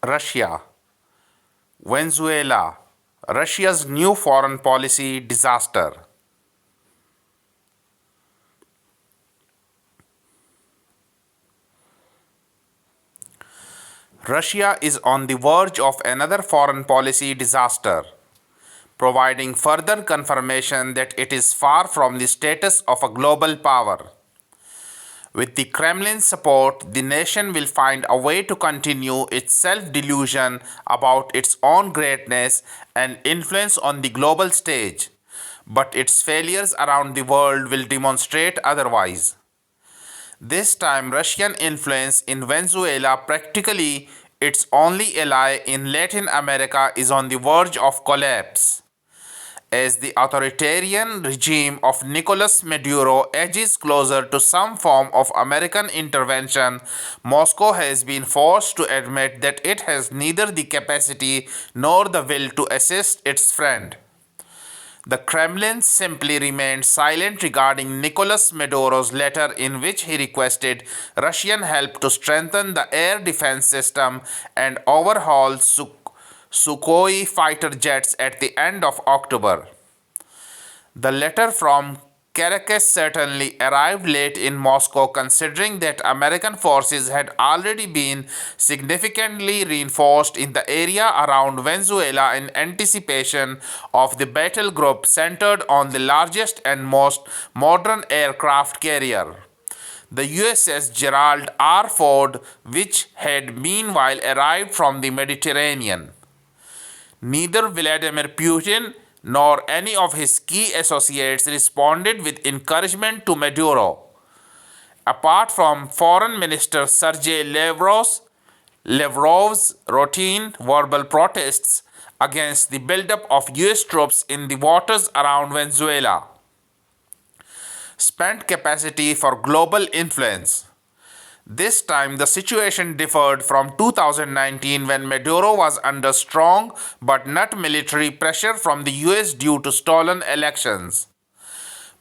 Russia, Venezuela, Russia's new foreign policy disaster. Russia is on the verge of another foreign policy disaster, providing further confirmation that it is far from the status of a global power. With the Kremlin's support, the nation will find a way to continue its self delusion about its own greatness and influence on the global stage. But its failures around the world will demonstrate otherwise. This time, Russian influence in Venezuela, practically its only ally in Latin America, is on the verge of collapse. As the authoritarian regime of Nicolas Maduro edges closer to some form of American intervention, Moscow has been forced to admit that it has neither the capacity nor the will to assist its friend. The Kremlin simply remained silent regarding Nicolas Maduro's letter in which he requested Russian help to strengthen the air defense system and overhaul Sukhoi fighter jets at the end of October. The letter from Caracas certainly arrived late in Moscow, considering that American forces had already been significantly reinforced in the area around Venezuela in anticipation of the battle group centered on the largest and most modern aircraft carrier, the USS Gerald R. Ford, which had meanwhile arrived from the Mediterranean. Neither Vladimir Putin nor any of his key associates responded with encouragement to Maduro. Apart from Foreign Minister Sergei Lavrov's routine verbal protests against the buildup of US troops in the waters around Venezuela, spent capacity for global influence. This time, the situation differed from 2019 when Maduro was under strong but not military pressure from the US due to stolen elections.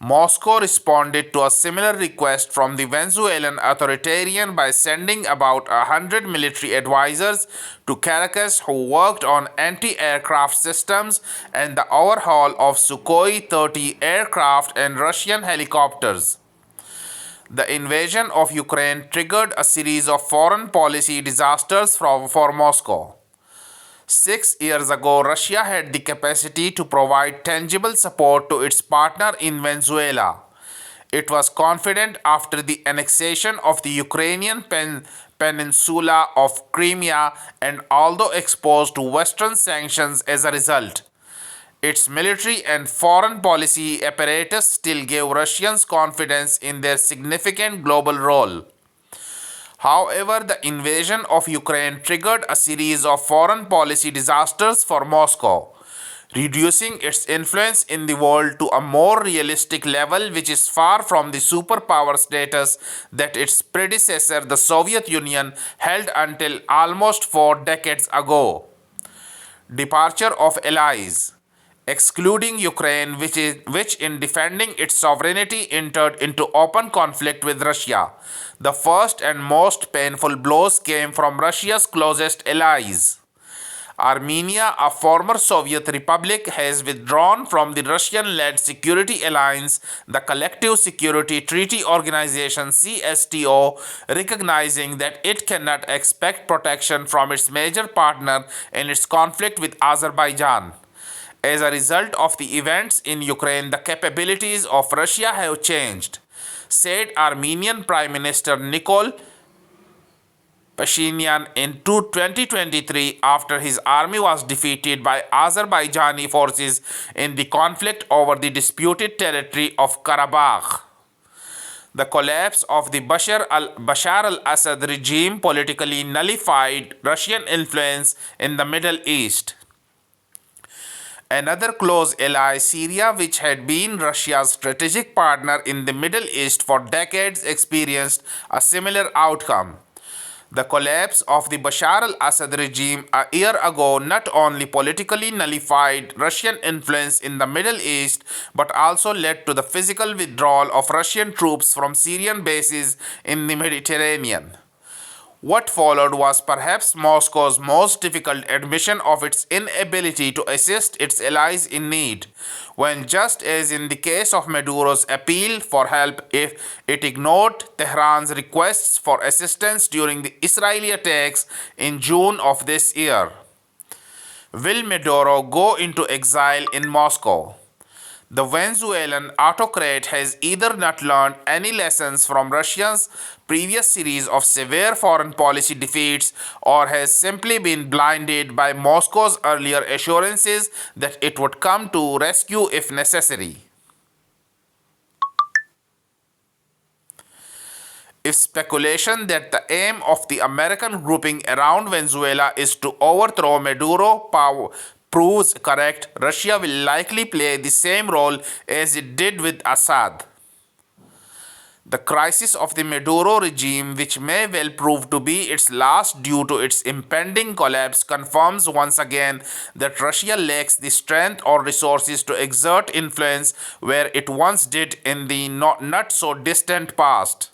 Moscow responded to a similar request from the Venezuelan authoritarian by sending about 100 military advisors to Caracas who worked on anti aircraft systems and the overhaul of Sukhoi 30 aircraft and Russian helicopters. The invasion of Ukraine triggered a series of foreign policy disasters for Moscow. 6 years ago, Russia had the capacity to provide tangible support to its partner in Venezuela. It was confident after the annexation of the Ukrainian peninsula of Crimea and although exposed to Western sanctions as a result. Its military and foreign policy apparatus still gave Russians confidence in their significant global role. However, the invasion of Ukraine triggered a series of foreign policy disasters for Moscow, reducing its influence in the world to a more realistic level, which is far from the superpower status that its predecessor, the Soviet Union, held until almost 4 decades ago. Departure of allies, excluding Ukraine, which in defending its sovereignty entered into open conflict with Russia. The first and most painful blows came from Russia's closest allies. Armenia, a former Soviet republic, has withdrawn from the Russian led security alliance, the Collective Security Treaty Organization CSTO, recognizing that it cannot expect protection from its major partner in its conflict with Azerbaijan. As a result of the events in Ukraine, the capabilities of Russia have changed, said Armenian Prime Minister Nikol Pashinyan in 2023 after his army was defeated by Azerbaijani forces in the conflict over the disputed territory of Karabakh. The collapse of the Bashar al Assad regime politically nullified Russian influence in the Middle East. Another close ally, Syria, which had been Russia's strategic partner in the Middle East for decades, experienced a similar outcome. The collapse of the Bashar al Assad regime a year ago not only politically nullified Russian influence in the Middle East but also led to the physical withdrawal of Russian troops from Syrian bases in the Mediterranean. What followed was perhaps Moscow's most difficult admission of its inability to assist its allies in need, when, just as in the case of Maduro's appeal for help, if it ignored Tehran's requests for assistance during the Israeli attacks in June of this year. Will Maduro go into exile in Moscow? The Venezuelan autocrat has either not learned any lessons from Russia's previous series of severe foreign policy defeats or has simply been blinded by Moscow's earlier assurances that it would come to rescue if necessary. If speculation that the aim of the American grouping around Venezuela is to overthrow Maduro proves correct, Russia will likely play the same role as it did with Assad. The crisis of the Maduro regime, which may well prove to be its last due to its impending collapse, confirms once again that Russia lacks the strength or resources to exert influence where it once did in the not so distant past.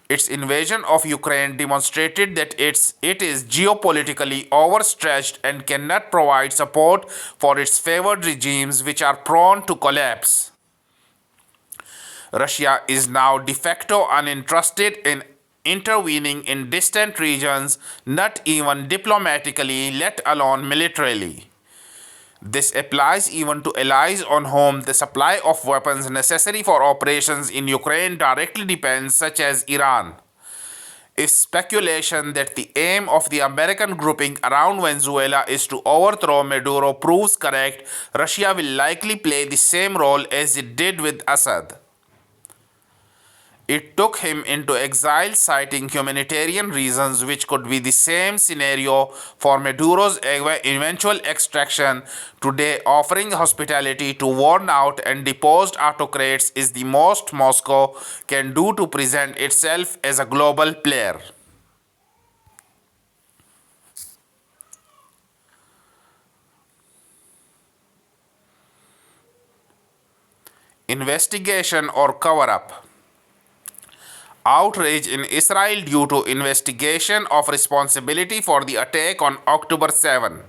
Its invasion of Ukraine demonstrated that it is geopolitically overstretched and cannot provide support for its favored regimes, which are prone to collapse. Russia is now de facto uninterested in intervening in distant regions, not even diplomatically, let alone militarily. This applies even to allies on whom the supply of weapons necessary for operations in Ukraine directly depends, such as Iran. If speculation that the aim of the American grouping around Venezuela is to overthrow Maduro proves correct, Russia will likely play the same role as it did with Assad. It took him into exile, citing humanitarian reasons, which could be the same scenario for Maduro's eventual extraction. Today, offering hospitality to worn out and deposed autocrats is the most Moscow can do to present itself as a global player. Investigation or cover up. Outrage in Israel due to investigation of responsibility for the attack on October 7.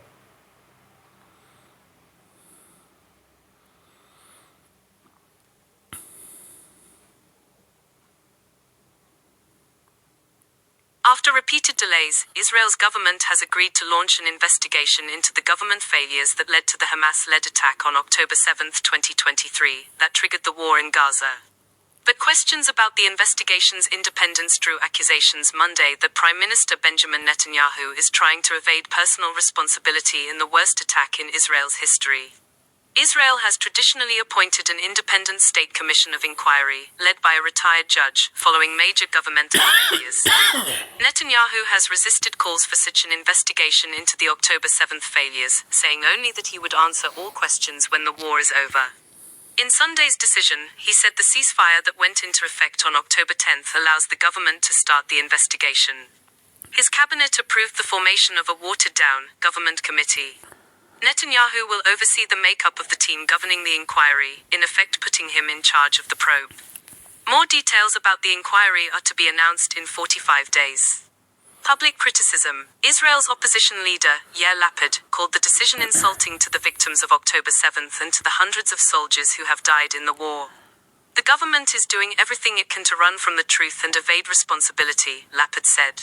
After repeated delays, Israel's government has agreed to launch an investigation into the government failures that led to the Hamas-led attack on October 7, 2023, that triggered the war in Gaza. But questions about the investigation's independence drew accusations Monday that Prime Minister Benjamin Netanyahu is trying to evade personal responsibility in the worst attack in Israel's history. Israel has traditionally appointed an independent state commission of inquiry, led by a retired judge, following major governmental failures. Netanyahu has resisted calls for such an investigation into the October 7th failures, saying only that he would answer all questions when the war is over. In Sunday's decision, he said the ceasefire that went into effect on October 10th allows the government to start the investigation. His cabinet approved the formation of a watered-down government committee. Netanyahu will oversee the makeup of the team governing the inquiry, in effect putting him in charge of the probe. More details about the inquiry are to be announced in 45 days. Public criticism. Israel's opposition leader, Yair Lapid, called the decision insulting to the victims of October 7th and to the hundreds of soldiers who have died in the war. The government is doing everything it can to run from the truth and evade responsibility, Lapid said.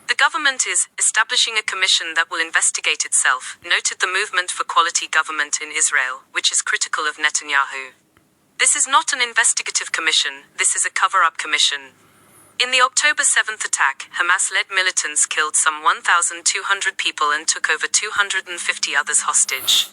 The government is establishing a commission that will investigate itself, noted the Movement for Quality Government in Israel, which is critical of Netanyahu. This is not an investigative commission, this is a cover-up commission. In the October 7th attack, Hamas-led militants killed some 1,200 people and took over 250 others hostage.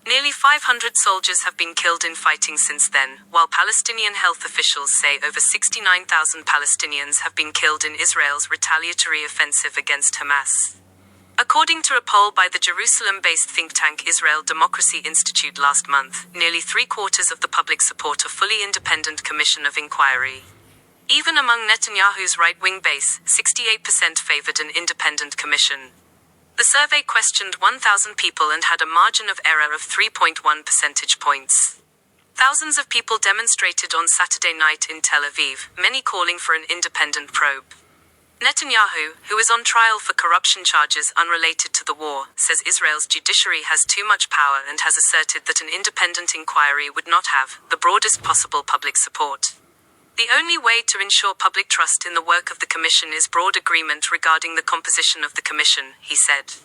Nearly 500 soldiers have been killed in fighting since then, while Palestinian health officials say over 69,000 Palestinians have been killed in Israel's retaliatory offensive against Hamas. According to a poll by the Jerusalem-based think tank Israel Democracy Institute last month, nearly three-quarters of the public support a fully independent commission of inquiry. Even among Netanyahu's right-wing base, 68% favored an independent commission. The survey questioned 1,000 people and had a margin of error of 3.1 percentage points. Thousands of people demonstrated on Saturday night in Tel Aviv, many calling for an independent probe. Netanyahu, who is on trial for corruption charges unrelated to the war, says Israel's judiciary has too much power and has asserted that an independent inquiry would not have the broadest possible public support. The only way to ensure public trust in the work of the commission is broad agreement regarding the composition of the commission, he said.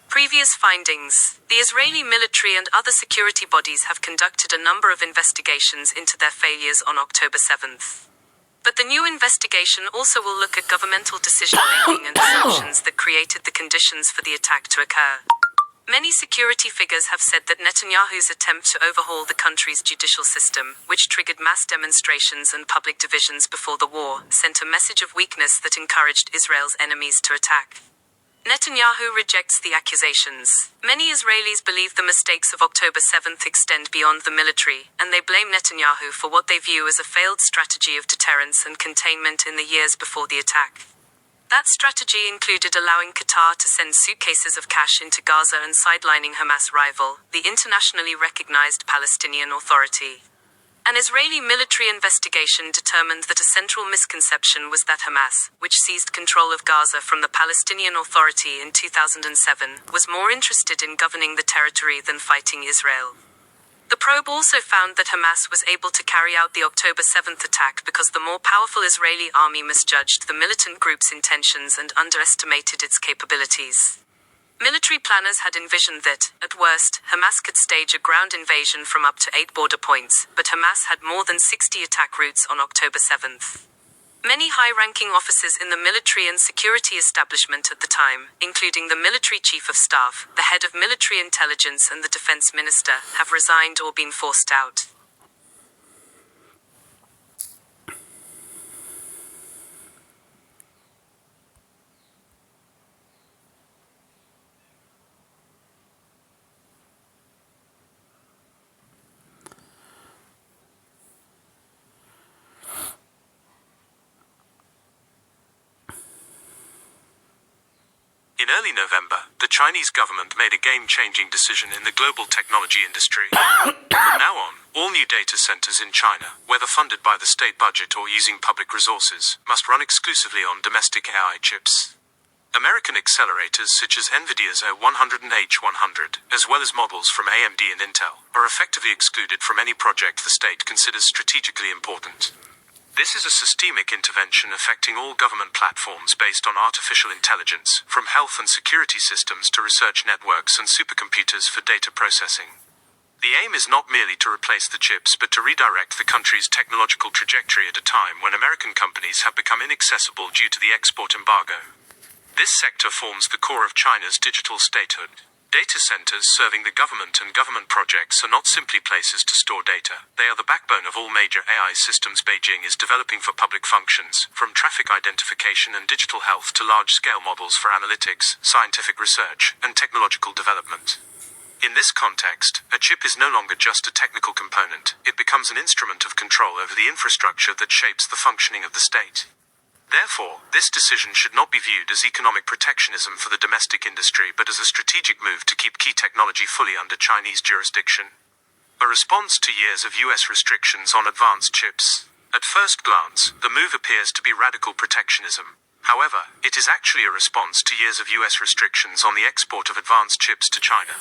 Previous findings. The Israeli military and other security bodies have conducted a number of investigations into their failures on October 7th. But the new investigation also will look at governmental decision-making and assumptions that created the conditions for the attack to occur. Many security figures have said that Netanyahu's attempt to overhaul the country's judicial system, which triggered mass demonstrations and public divisions before the war, sent a message of weakness that encouraged Israel's enemies to attack. Netanyahu rejects the accusations. Many Israelis believe the mistakes of October 7th extend beyond the military, and they blame Netanyahu for what they view as a failed strategy of deterrence and containment in the years before the attack. That strategy included allowing Qatar to send suitcases of cash into Gaza and sidelining Hamas rival, the internationally recognized Palestinian Authority. An Israeli military investigation determined that a central misconception was that Hamas, which seized control of Gaza from the Palestinian Authority in 2007, was more interested in governing the territory than fighting Israel. The probe also found that Hamas was able to carry out the October 7th attack because the more powerful Israeli army misjudged the militant group's intentions and underestimated its capabilities. Military planners had envisioned that, at worst, Hamas could stage a ground invasion from up to 8 border points, but Hamas had more than 60 attack routes on October 7th. Many high-ranking officers in the military and security establishment at the time, including the military chief of staff, the head of military intelligence and the defense minister, have resigned or been forced out. In early November, the Chinese government made a game-changing decision in the global technology industry. From now on, all new data centers in China, whether funded by the state budget or using public resources, must run exclusively on domestic AI chips. American accelerators such as NVIDIA's A100 and H100, as well as models from AMD and Intel, are effectively excluded from any project the state considers strategically important. This is a systemic intervention affecting all government platforms based on artificial intelligence, from health and security systems to research networks and supercomputers for data processing. The aim is not merely to replace the chips but to redirect the country's technological trajectory at a time when American companies have become inaccessible due to the export embargo. This sector forms the core of China's digital statehood. Data centers serving the government and government projects are not simply places to store data. They are the backbone of all major AI systems Beijing is developing for public functions, from traffic identification and digital health to large-scale models for analytics, scientific research, and technological development. In this context, a chip is no longer just a technical component. It becomes an instrument of control over the infrastructure that shapes the functioning of the state. Therefore, this decision should not be viewed as economic protectionism for the domestic industry but as a strategic move to keep key technology fully under Chinese jurisdiction. A response to years of US restrictions on advanced chips. At first glance, the move appears to be radical protectionism. However, it is actually a response to years of US restrictions on the export of advanced chips to China.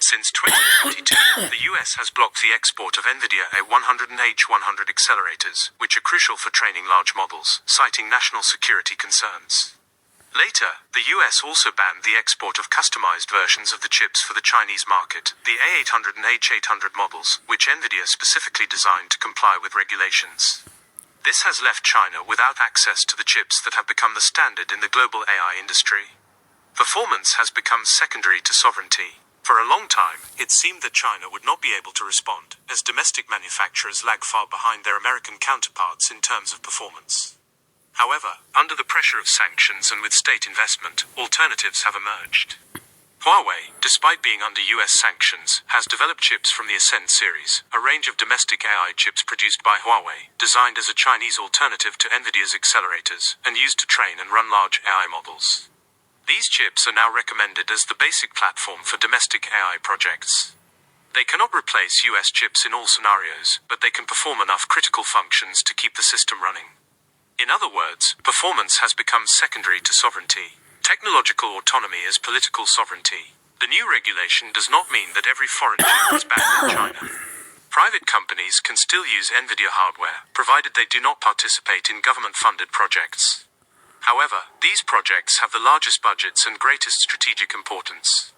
Since 2022, the US has blocked the export of NVIDIA A100 and H100 accelerators, which are crucial for training large models, citing national security concerns. Later, the US also banned the export of customized versions of the chips for the Chinese market, the A800 and H800 models, which NVIDIA specifically designed to comply with regulations. This has left China without access to the chips that have become the standard in the global AI industry. Performance has become secondary to sovereignty. For a long time, it seemed that China would not be able to respond, as domestic manufacturers lag far behind their American counterparts in terms of performance. However, under the pressure of sanctions and with state investment, alternatives have emerged. Huawei, despite being under US sanctions, has developed chips from the Ascend series, a range of domestic AI chips produced by Huawei, designed as a Chinese alternative to NVIDIA's accelerators, and used to train and run large AI models. These chips are now recommended as the basic platform for domestic AI projects. They cannot replace US chips in all scenarios, but they can perform enough critical functions to keep the system running. In other words, performance has become secondary to sovereignty. Technological autonomy is political sovereignty. The new regulation does not mean that every foreign chip is banned in China. Private companies can still use NVIDIA hardware, provided they do not participate in government-funded projects. However, these projects have the largest budgets and greatest strategic importance.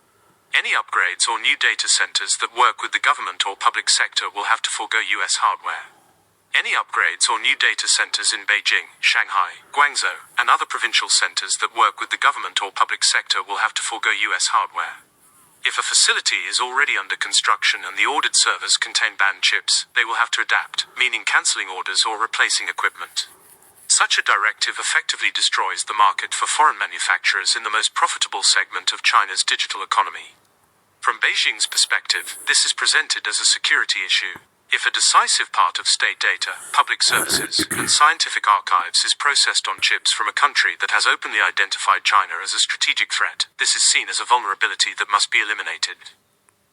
Any upgrades or new data centers that work with the government or public sector will have to forego US hardware. Any upgrades or new data centers in Beijing, Shanghai, Guangzhou, and other provincial centers that work with the government or public sector will have to forego US hardware. If a facility is already under construction and the ordered servers contain banned chips, they will have to adapt, meaning cancelling orders or replacing equipment. Such a directive effectively destroys the market for foreign manufacturers in the most profitable segment of China's digital economy. From Beijing's perspective, this is presented as a security issue. If a decisive part of state data, public services, and scientific archives is processed on chips from a country that has openly identified China as a strategic threat, this is seen as a vulnerability that must be eliminated.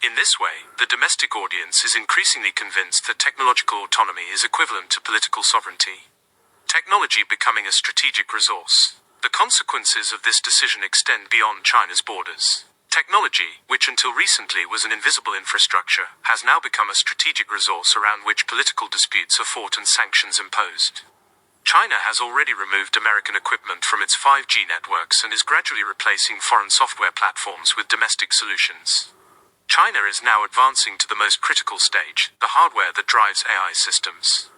In this way, the domestic audience is increasingly convinced that technological autonomy is equivalent to political sovereignty. Technology becoming a strategic resource. The consequences of this decision extend beyond China's borders. Technology, which until recently was an invisible infrastructure, has now become a strategic resource around which political disputes are fought and sanctions imposed. China has already removed American equipment from its 5G networks and is gradually replacing foreign software platforms with domestic solutions. China is now advancing to the most critical stage, the hardware that drives AI systems.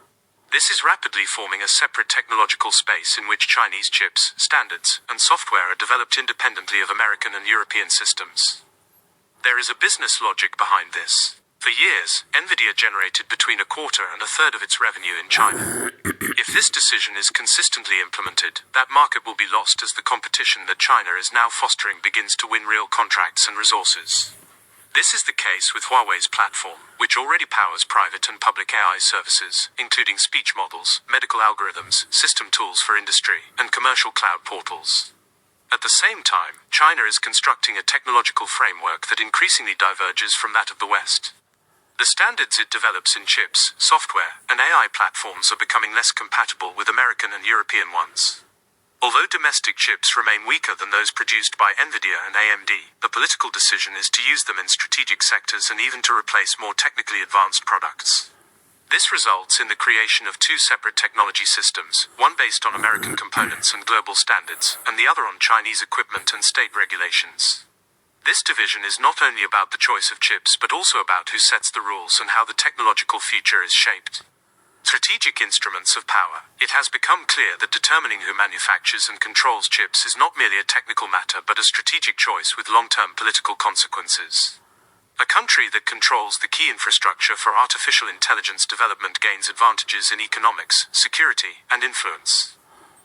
This is rapidly forming a separate technological space in which Chinese chips, standards, and software are developed independently of American and European systems. There is a business logic behind this. For years, NVIDIA generated between a quarter and a third of its revenue in China. If this decision is consistently implemented, that market will be lost as the competition that China is now fostering begins to win real contracts and resources. This is the case with Huawei's platform, which already powers private and public AI services, including speech models, medical algorithms, system tools for industry, and commercial cloud portals. At the same time, China is constructing a technological framework that increasingly diverges from that of the West. The standards it develops in chips, software, and AI platforms are becoming less compatible with American and European ones. Although domestic chips remain weaker than those produced by NVIDIA and AMD, the political decision is to use them in strategic sectors and even to replace more technically advanced products. This results in the creation of two separate technology systems, one based on American components and global standards, and the other on Chinese equipment and state regulations. This division is not only about the choice of chips but also about who sets the rules and how the technological future is shaped. Strategic instruments of power. It has become clear that determining who manufactures and controls chips is not merely a technical matter but a strategic choice with long-term political consequences. A country that controls the key infrastructure for artificial intelligence development gains advantages in economics, security, and influence.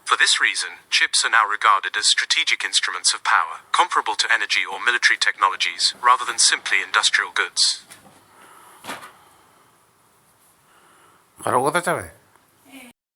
For this reason, chips are now regarded as strategic instruments of power, comparable to energy or military technologies, rather than simply industrial goods. खरोखर त्याच्यामुळे